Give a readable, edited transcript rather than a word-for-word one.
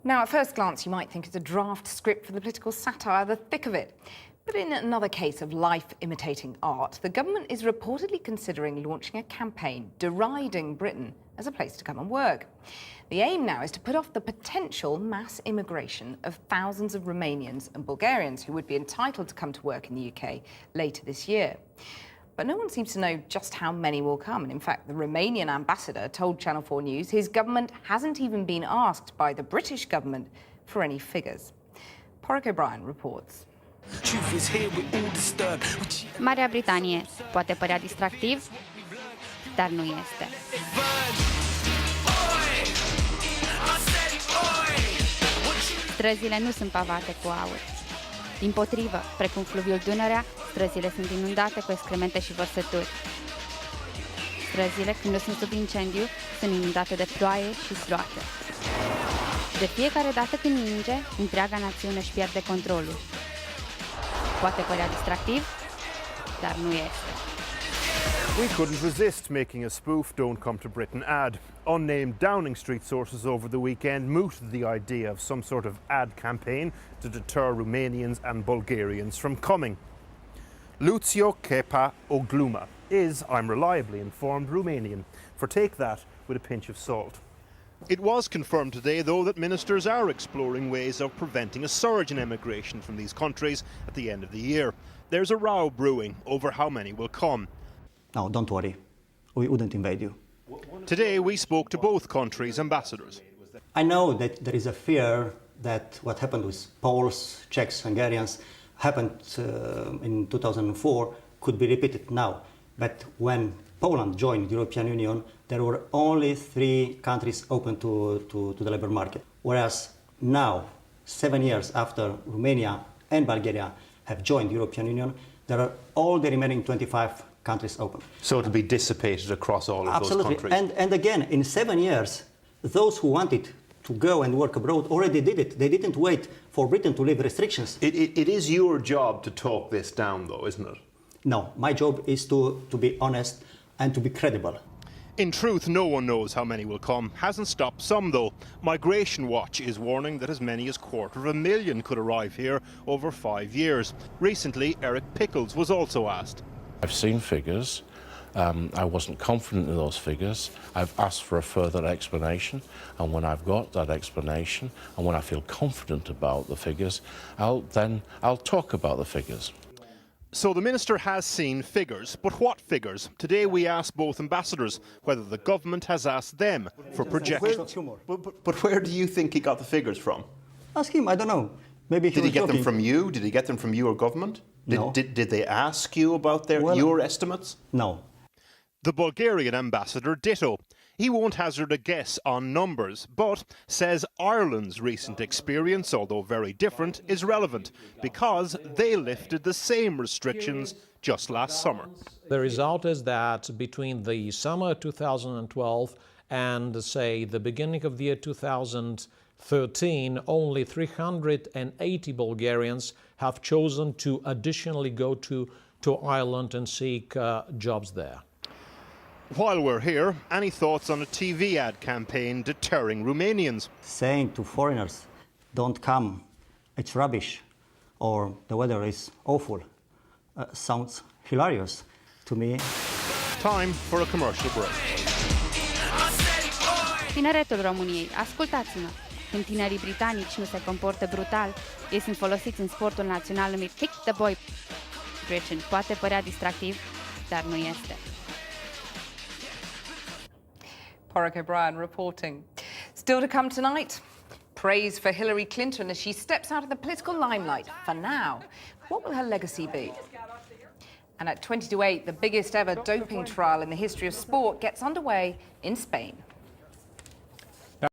Now, at first glance, you might think it's a draft script for the political satire, the thick of it. But in another case of life imitating art, the government is reportedly considering launching a campaign deriding Britain as a place to come and work. The aim now is to put off the potential mass immigration of thousands of Romanians and Bulgarians who would be entitled to come to work in the UK later this year. But no one seems to know just how many will come. And in fact, the Romanian ambassador told Channel 4 News his government hasn't even been asked by the British government for any figures. Paraic O'Brien reports. Marea Britanie poate părea distractiv, dar nu este. Străzile nu sunt pavate cu aur. Dimpotrivă, precum fluviul Dunărea, străzile sunt inundate cu excremente și vărsături. Străzile, când nu sunt sub incendiu, sunt inundate de ploaie și sloată. De fiecare dată când ninge, întreaga națiune își pierde controlul. Poate părea distractiv, dar nu este. We couldn't resist making a spoof Don't Come to Britain ad. Unnamed Downing Street sources over the weekend mooted the idea of some sort of ad campaign to deter Romanians and Bulgarians from coming. Lucio Kepa Ogluma is, I'm reliably informed, Romanian. For take that with a pinch of salt. It was confirmed today, though, that ministers are exploring ways of preventing a surge in emigration from these countries at the end of the year. There's a row brewing over how many will come. No, don't worry. We wouldn't invade you. Today we spoke to both countries' ambassadors. I know that there is a fear that what happened with Poles, Czechs, Hungarians happened in 2004 could be repeated now. But when Poland joined the European Union, there were only 3 countries open to the labour market. Whereas now, 7 years after Romania and Bulgaria have joined the European Union, there are all the remaining 25 countries open. So it'll be dissipated across all of those countries? And again, in 7 years, those who wanted to go and work abroad already did it. They didn't wait for Britain to leave restrictions. It is your job to talk this down, though, isn't it? No, my job is to be honest and to be credible. In truth, no one knows how many will come. Hasn't stopped some, though. Migration Watch is warning that as many as 250,000 could arrive here over 5 years. Recently, Eric Pickles was also asked. I've seen figures. I wasn't confident in those figures. I've asked for a further explanation, and when I've got that explanation and when I feel confident about the figures, I'll talk about the figures. So the minister has seen figures, but what figures? Today we asked both ambassadors whether the government has asked them for projections. But where do you think he got the figures from? Ask him, I don't know. Maybe Did he get them from you? Did he get them from your government? No. Did they ask you about your estimates? No. The Bulgarian ambassador ditto. He won't hazard a guess on numbers, but says Ireland's recent experience, although very different, is relevant because they lifted the same restrictions just last summer. The result is that between the summer 2012 and, say, the beginning of the year 2013, only 380 Bulgarians have chosen to additionally go to Ireland and seek jobs there. While we're here, any thoughts on a TV ad campaign deterring Romanians? Saying to foreigners, don't come, it's rubbish, or the weather is awful, sounds hilarious to me. Time for a commercial break. Tineretul României, ascultați-mă! Când tinerii britanici nu se comportă brutal, ei sunt folosiți în sportul național numit Kick the Boy. Britain poate părea distractiv, dar nu este. Paraic O'Brien reporting. Still to come tonight, praise for Hillary Clinton as she steps out of the political limelight for now. What will her legacy be? And at 20 to 8, the biggest ever doping trial in the history of sport gets underway in Spain.